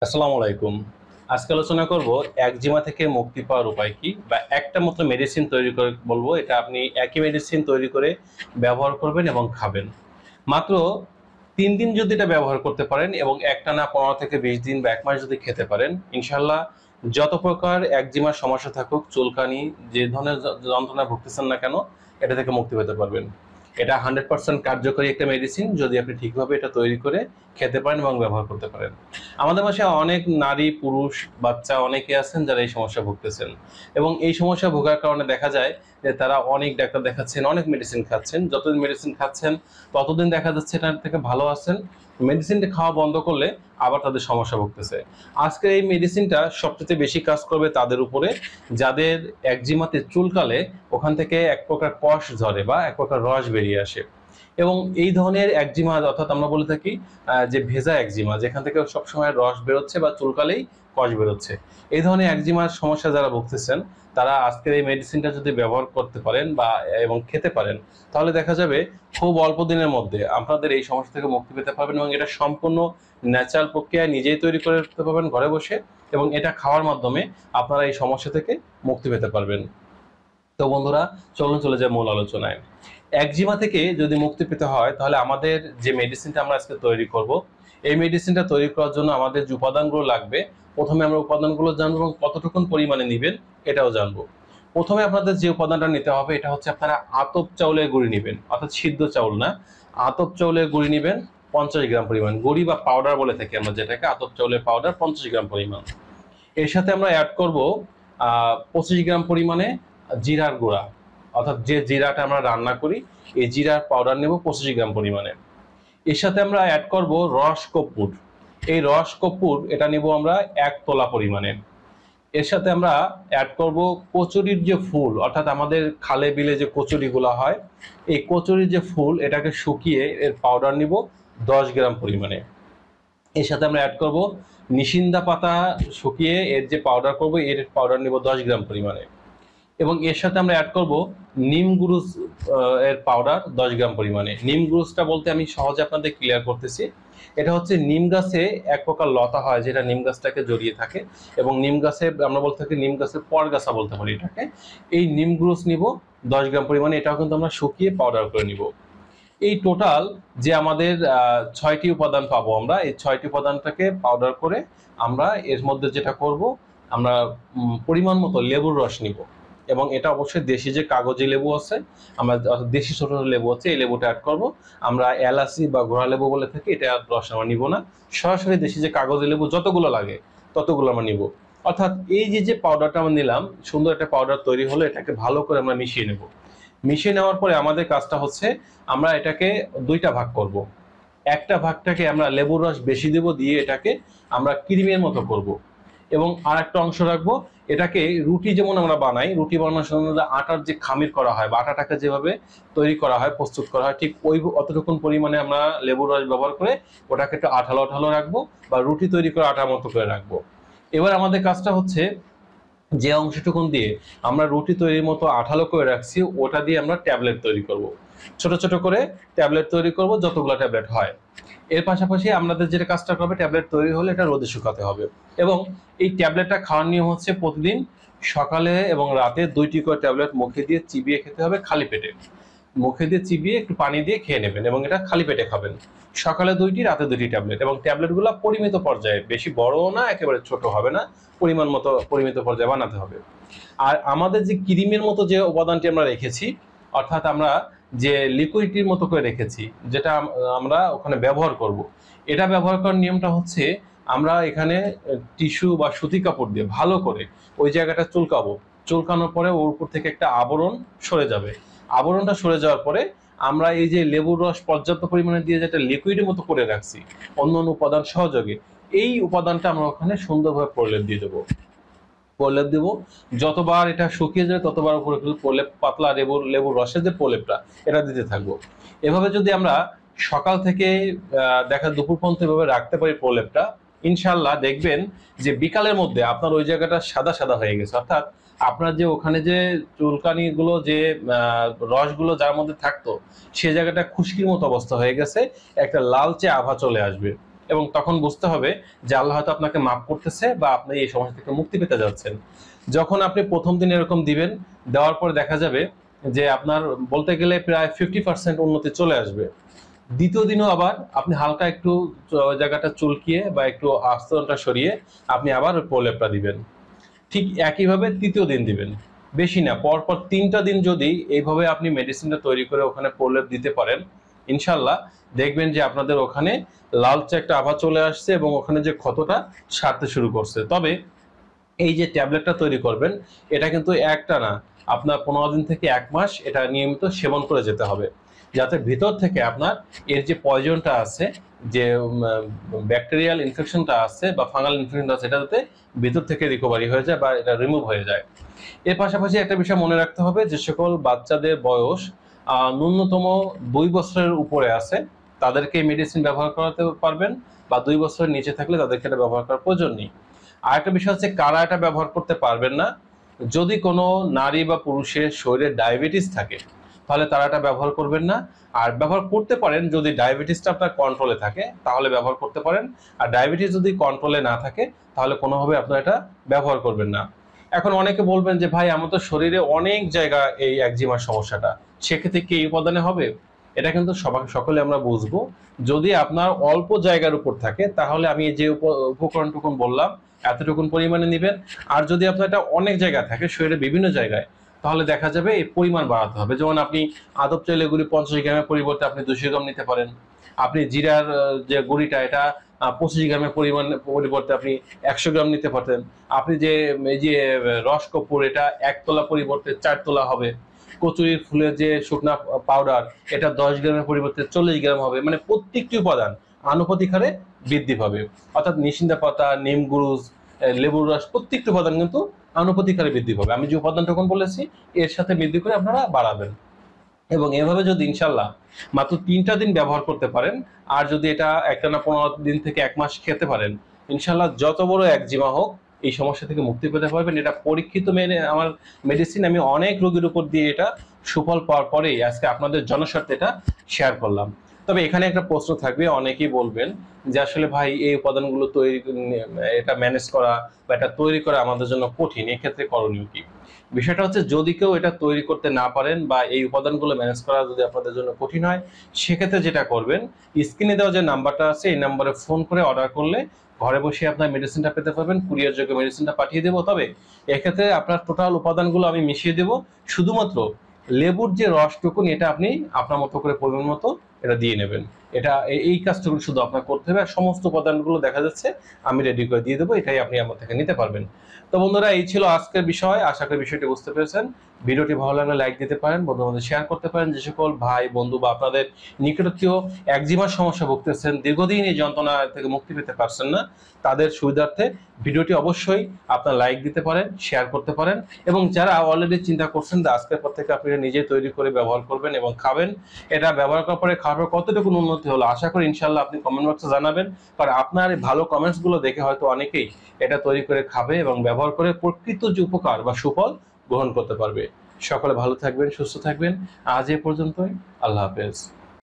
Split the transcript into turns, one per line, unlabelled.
আসসালামু আলাইকুম। আজকে আলোচনা করব একজিমা থেকে মুক্তি পাওয়ার উপায় কি, বা একটা মাত্র মেডিসিন তৈরি করে বলবো। এটা আপনি একই মেডিসিন তৈরি করে ব্যবহার করবেন এবং খাবেন। মাত্র 3 দিন যদি এটা ব্যবহার করতে পারেন এবং একটানা 15 থেকে 20 দিন বা 1 মাস যদি খেতে পারেন, ইনশাল্লাহ যত প্রকার একজিমার সমস্যা থাকুক, চুলকানি, যে ধরনের যন্ত্রণা ভুগতেছেন না কেন, এটা থেকে মুক্তি পেতে পারবেন। এটা 100% কার্যকরী একটা মেডিসিন যদি আপনি ঠিকভাবে এটা তৈরি করে খেতে পারেন এবং ব্যবহার করতে পারেন। আমাদের মাঝে অনেক নারী, পুরুষ, বাচ্চা অনেকে আছেন যারা এই সমস্যা ভুগতেছেন, এবং এই সমস্যা ভোগার কারণে দেখা যায় যে তারা অনেক ডাক্তার দেখাচ্ছেন, অনেক মেডিসিন খাচ্ছেন। যতদিন মেডিসিন খাচ্ছেন ততদিন দেখা যাচ্ছে এটার থেকে ভালো আছেন। মেডিসিনটা খাওয়া বন্ধ করলে আবার তাদের সমস্যা ভুগতেছে। আজকে এই মেডিসিনটা সবচেয়ে বেশি কাজ করবে তাদের উপরে যাদের একজিমাতে চুলকালে ওখান থেকে এক প্রকার কষ ঝরে বা এক প্রকার রস বেরিয়ে আসে। এবং এই ধরনের একজিমা, অর্থাৎ আমরা বলে থাকি যে ভেজা একজিমা, যেখান থেকে সবসময় রস বেরোচ্ছে বা চুলকালেই কষ বেরোচ্ছে, এই ধরনের একজিমার সমস্যা যারা ভুগতেছেন তারা আজকের এই মেডিসিনটা যদি ব্যবহার করতে পারেন বা এবং খেতে পারেন, তাহলে দেখা যাবে খুব অল্প দিনের মধ্যে আপনাদের এই সমস্যা থেকে মুক্তি পেতে পারবেন। এবং এটা সম্পূর্ণ ন্যাচারাল প্রক্রিয়ায় নিজেই তৈরি করে করতে পারবেন ঘরে বসে, এবং এটা খাওয়ার মাধ্যমে আপনারা এই সমস্যা থেকে মুক্তি পেতে পারবেন। তো বন্ধুরা, চলুন চলে যায় মূল আলোচনায়। একজিমা থেকে যদি মুক্তি পেতে হয়, তাহলে আমাদের যে মেডিসিনটা আমরা আজকে তৈরি করব, এই মেডিসিনটা তৈরি করার জন্য আমাদের যে উপাদানগুলো লাগবে, প্রথমে আমরা উপাদানগুলো জানবো এবং কতটুকুন পরিমাণে নেবেন এটাও জানবো। প্রথমে আপনাদের যে উপাদানটা নিতে হবে, এটা হচ্ছে আপনারা আতপ চাউলের গুঁড়ি নেবেন, অর্থাৎ সিদ্ধ চাউল না, আতপ চাউলের গুঁড়ি নেবেন 50 গ্রাম পরিমাণ। গুঁড়ি বা পাউডার বলে থাকি আমরা যেটাকে, আতপ চাউলের পাউডার 50 গ্রাম পরিমাণ। এর সাথে আমরা অ্যাড করব 25 গ্রাম পরিমাণে জিরার গুঁড়া, অর্থাৎ যে জিরাটা আমরা রান্না করি এই জিরার পাউডার নেব 25 গ্রাম পরিমাণে। এর সাথে আমরা অ্যাড করব রস কর্পূর। এই রস কর্পূর এটা নেব আমরা 1 তোলা পরিমাণে। এর সাথে আমরা অ্যাড করব কচুরির যে ফুল, অর্থাৎ আমাদের খালে বিলে যে কচুরিগুলো হয়, এই কচুরির যে ফুল এটাকে শুকিয়ে এর পাউডার নিব 10 গ্রাম পরিমাণে। এর সাথে আমরা অ্যাড করব নিশিন্দা পাতা শুকিয়ে এর যে পাউডার করব, এর পাউডার নিব 10 গ্রাম পরিমাণে। এবং এর সাথে আমরা অ্যাড করব নিম গুরুস এর পাউডার 10 গ্রাম পরিমাণে। নিম গুরুসটা বলতে আমি সহজে আপনাদের ক্লিয়ার করতেছি। এটা হচ্ছে নিম গাছে এক প্রকার লতা হয় যেটা নিম গাছটাকে জড়িয়ে থাকে, এবং নিম গাছে আমরা বলতে থাকি নিম গাছের পরগাছা বলতে পারি এটাকে। এই নিম গুরুস নিব 10 গ্রাম পরিমাণে, এটাও কিন্তু আমরা শুকিয়ে পাউডার করে নিব। এই টোটাল যে আমাদের 6টি উপাদান পাবো, আমরা এই 6টি উপাদানটাকে পাউডার করে আমরা এর মধ্যে যেটা করব, আমরা পরিমাণ মতো লেবুর রস নিব। এবং এটা অবশ্যই দেশি যে কাগজি লেবু আছে, আমরা দেশি ছোট লেবু আছে, এই লেবুটা অ্যাড করব। আমরা এলাচি বা ঘোড়া লেবু বলে থাকি, এটা রস আমরা নিব না। সরাসরি দেশি যে কাগজি লেবু যতগুলো লাগে ততগুলো আমরা নিব। অর্থাৎ এই যে পাউডারটা আমরা নিলাম, সুন্দর একটা পাউডার তৈরি হলো, এটাকে ভালো করে আমরা মিশিয়ে নেব। মিশিয়ে নেওয়ার পরে আমাদের কাজটা হচ্ছে আমরা এটাকে 2টা ভাগ করব। একটা ভাগটাকে আমরা লেবুর রস বেশি দেব, দিয়ে এটাকে আমরা ক্রিমের মতো করব। এবং আর একটা অংশ রাখবো, এটাকে রুটি যেমন আমরা বানাই, রুটি বানানোর সময় আটার যে খামির করা হয় বা আটাটাকে যেভাবে তৈরি করা হয়, প্রস্তুত করা হয়, ঠিক ওই অতটুকুন পরিমাণে আমরা লেবুর রস ব্যবহার করে ওটাকে একটু আঠালো আঠালো রাখবো, বা রুটি তৈরি করে আটার মতো করে রাখবো। এবার আমাদের কাজটা হচ্ছে যে অংশটুকুন দিয়ে আমরা রুটি তৈরির মতো আঠালো করে রাখছি, ওটা দিয়ে আমরা ট্যাবলেট তৈরি করব। ছোট ছোট করে ট্যাবলেট তৈরি করব, যতগুলো ট্যাবলেট হয়। এর পাশাপাশি আমাদের যেটা কাজটা করবে, ট্যাবলেট তৈরি হলে এটা রোদে শুকাতে হবে। এবং এই ট্যাবলেটটা খাওয়ার নিয়ম হচ্ছে প্রতিদিন সকালে এবং রাতে 2টি করে ট্যাবলেট মুখে দিয়ে চিবিয়ে খেতে হবে খালি পেটে। মুখে দিয়ে চিবিয়ে একটু পানি দিয়ে খেয়ে নেবেন, এবং এটা খালি পেটে খাবেন। সকালে 2টি, রাতে 2টি ট্যাবলেট, এবং ট্যাবলেটগুলো পরিমিত পর্যায়ে, বেশি বড়ও না একেবারে ছোট হবে না, পরিমাণ মতো পরিমিত পর্যায়ে বানাতে হবে। আর আমাদের যে ক্রিমের মতো যে উপাদানটি আমরা রেখেছি, অর্থাৎ আমরা যে লিকুইডটির মতো করে রেখেছি, যেটা আমরা ওখানে ব্যবহার করব, এটা ব্যবহার করার নিয়মটা হচ্ছে আমরা এখানে টিস্যু বা সুতি কাপড় দিয়ে ভালো করে ওই জায়গাটা চুলকাবো। চুলকানোর পরে ওর উপর থেকে একটা আবরণ সরে যাবে। আবরণটা সরে যাওয়ার পরে আমরা এই যে লেবুর রস পর্যাপ্ত পরিমাণে দিয়ে যেটা লিকুইডের মতো করে রাখছি অন্য অন্য উপাদান সহযোগে, এই উপাদানটা আমরা ওখানে সুন্দরভাবে প্রলেপ দিয়ে দেবো। প্রলেপ দেবো, যতবার এটা শুকিয়ে যায় ততবার উপরে প্রলেপ, পাতলা লেবুর রসের যে প্রলেপটা, এটা দিতে থাকবো। এভাবে যদি আমরা সকাল থেকে দেখা দুপুর পর্যন্ত এভাবে রাখতে পারি প্রলেপটা, ইনশাল্লাহ দেখবেন যে বিকালের মধ্যে আপনার ওই জায়গাটা সাদা সাদা হয়ে গেছে। অর্থাৎ আপনার যে ওখানে যে চুলকানি গুলো, যে রসগুলো যার মধ্যে থাকতো, সে জায়গাটা খুশকির মতো অবস্থা হয়ে গেছে, একটা লালচে আভা চলে আসবে। এবং তখন বুঝতে হবে যে আল্লাহ হয়তো আপনাকে মাফ করতেছে বা আপনি এই সমস্যা থেকে মুক্তি পেতে যাচ্ছেন। যখন আপনি প্রথম দিন এরকম দিবেন, দেওয়ার পর দেখা যাবে যে আপনার বলতে গেলে প্রায় 50% উন্নতি চলে আসবে। দ্বিতীয় দিনও আবার আপনি হালকা একটু জায়গাটা চুলকিয়ে বা একটু আস্তরণটা সরিয়ে আপনি আবার প্রলেপটা দিবেন। ঠিক একইভাবে তৃতীয় দিন দিবেন, বেশি না, পরপর 3টা দিন যদি এইভাবে আপনি মেডিসিনটা তৈরি করে ওখানে প্রলেপ দিতে পারেন, ইনশাল্লাহ দেখবেন যে আপনাদের ওখানে লালচে একটা আভা চলে আসছে এবং ওখানে যে ক্ষতটা সারতে শুরু করছে। তবে এই যে ট্যাবলেটটা তৈরি করবেন, এটা কিন্তু একটা না, আপনার 15 দিন থেকে 1 মাস এটা নিয়মিত সেবন করে যেতে হবে, যাতে ভিতর থেকে আপনার এর যে পয়জনটা আছে, যে ব্যাকটেরিয়াল ইনফেকশনটা আছে বা ফাঙ্গাল ইনফেকশনটা আছে, এটা যাতে ভিতর থেকে রিকভারি হয়ে যায় বা এটা রিমুভ হয়ে যায়। এর পাশাপাশি একটা বিষয় মনে রাখতে হবে, যে সকল বাচ্চাদের বয়স ন্যূনতম 2 বছরের উপরে আছে তাদেরকে মেডিসিন ব্যবহার করাতে পারবেন, বা 2 বছরের নিচে থাকলে তাদেরকে এটা ব্যবহার করার প্রয়োজন নেই। আরেকটা বিষয় হচ্ছে কারা এটা ব্যবহার করতে পারবেন না, যদি কোনো নারী বা পুরুষের শরীরে ডায়াবেটিস থাকে তাহলে তারা এটা ব্যবহার করবেন না। আর ব্যবহার করতে পারেন যদি ডায়াবেটিসটা আপনার কন্ট্রোলে থাকে, তাহলে ব্যবহার করতে পারেন। আর ডায়াবেটিস যদি কন্ট্রোলে না থাকে তাহলে কোনোভাবে আপনারা এটা ব্যবহার করবেন না। এখন অনেকে বলবেন যে ভাই আমার তো শরীরে অনেক জায়গা এই একজিমার সমস্যাটা, সেক্ষেত্রে কি এই উপাদানে হবে? এটা কিন্তু সকলে আমরা বুঝবো। যদি আপনার অল্প জায়গার উপর থাকে তাহলে আমি যে উপকরণটুকুন বললাম এতটুকুন পরিমাণে নেবেন। আর যদি আপনার এটা অনেক জায়গায় থাকে, শরীরে বিভিন্ন জায়গায়, তাহলে দেখা যাবে এই পরিমাণ বাড়াতে হবে। যেমন আপনি আদব চাইলে এগুলি 50 গ্রামের পরিবর্তে আপনি 200 গ্রাম নিতে পারেন। আপনি জিরার যে গুঁড়িটা, এটা 25 গ্রামের পরিবর্তে আপনি 100 গ্রাম নিতে পারতেন। আপনি যে এই যে রস কর্পূর, এটা 1 তোলা পরিবর্তে 4 তোলা হবে। কচুরির ফুলের যে শুকনা পাউডার, এটা 10 গ্রামের পরিবর্তে 40 গ্রাম হবে। মানে প্রত্যেকটি উপাদান আনুপাতিক হারে বৃদ্ধি পাবে। অর্থাৎ নিশিন্দা পাতা, নিম গুরুজ, লেবুর রস, প্রত্যেকটি উপাদান কিন্তু আনুপাতিক হারে বৃদ্ধি পাবে। আমি যে উপাদানটা বলেছি এর সাথে বৃদ্ধি করে আপনারা বাড়াবেন। এবং এভাবে যদি ইনশাল্লাহ মাত্র 3টা দিন ব্যবহার করতে পারেন, আর যদি এটা একটানা 15 দিন থেকে 1 মাস খেতে পারেন, ইনশাল্লাহ যত বড় একজিমা হোক এই সমস্যা থেকে মুক্তি পেতে পারবেন। এটা পরীক্ষিত আমার মেডিসিন, আমি অনেক রোগীর উপর দিয়ে এটা সুফল পাওয়ার পরেই আজকে আপনাদের জনস্বার্থে এটা শেয়ার করলাম। তবে এখানে একটা প্রশ্ন থাকবে, অনেকেই বলবেন যে আসলে ভাই এই উপাদানগুলো তৈরি, এটা ম্যানেজ করা বা এটা তৈরি করা আমাদের জন্য কঠিন, এক্ষেত্রে করণীয় কি? বিষয়টা হচ্ছে, যদি কেউ এটা তৈরি করতে না পারেন বা এই উপাদানগুলো ম্যানেজ করা যদি আপনাদের জন্য কঠিন হয়, সেক্ষেত্রে যেটা করবেন, স্ক্রিনে দেওয়া যে নাম্বারটা আছে এই নাম্বারে ফোন করে অর্ডার করলে ঘরে বসে আপনার মেডিসিনটা পেতে পারবেন, কুরিয়ার যোগে মেডিসিনটা পাঠিয়ে দেবো। তবে এক্ষেত্রে আপনার টোটাল উপাদানগুলো আমি মিশিয়ে দেবো, শুধুমাত্র লেবুর যে রসটুকুন এটা আপনি আপনার মতো করে পরিমাণ মতো এটা দিয়ে নেবেন। এটা এই কাজটুকু শুধু আপনার করতে হবে, আর সমস্ত উপাদানগুলো দেখা যাচ্ছে আমি রেডি করে দিয়ে দেবো, এটাই আপনি আমার থেকে নিতে পারবেন। তো বন্ধুরা, এই ছিল আজকের বিষয়, আশা করি বিষয়টি বুঝতে পেরেছেন। ভিডিওটি ভালো লাগলে লাইক দিতে পারেন, বন্ধুদের মধ্যে শেয়ার করতে পারেন। যে সকল ভাই বন্ধু বা আপনাদের নিকটাত্মীয় একজিমার সমস্যা ভুগতেছেন, দীর্ঘদিন এই যন্ত্রণা থেকে মুক্তি পেতে পারছেন না, তাদের সুবিধার্থে ভিডিওটি অবশ্যই আপনার লাইক দিতে পারেন, শেয়ার করতে পারেন। এবং যারা অলরেডি চিন্তা করছেন যে আজকের পর থেকে আপনি নিজেই তৈরি করে ব্যবহার করবেন এবং খাবেন, এটা ব্যবহার করার পরে খাওয়ার কতটুকু উন্নতি হলো আশা করি ইনশাল্লাহ আপনি কমেন্ট বক্সে জানাবেন। কারণ আপনার এই ভালো কমেন্টস গুলো দেখে হয়তো অনেকেই এটা তৈরি করে খাবে এবং ব্যবহার করে প্রকৃত যে উপকার বা সুফল গ্রহণ করতে পারবে। সকলে ভালো থাকবেন, সুস্থ থাকবেন। আজ এ পর্যন্তই। আল্লাহ হাফেজ।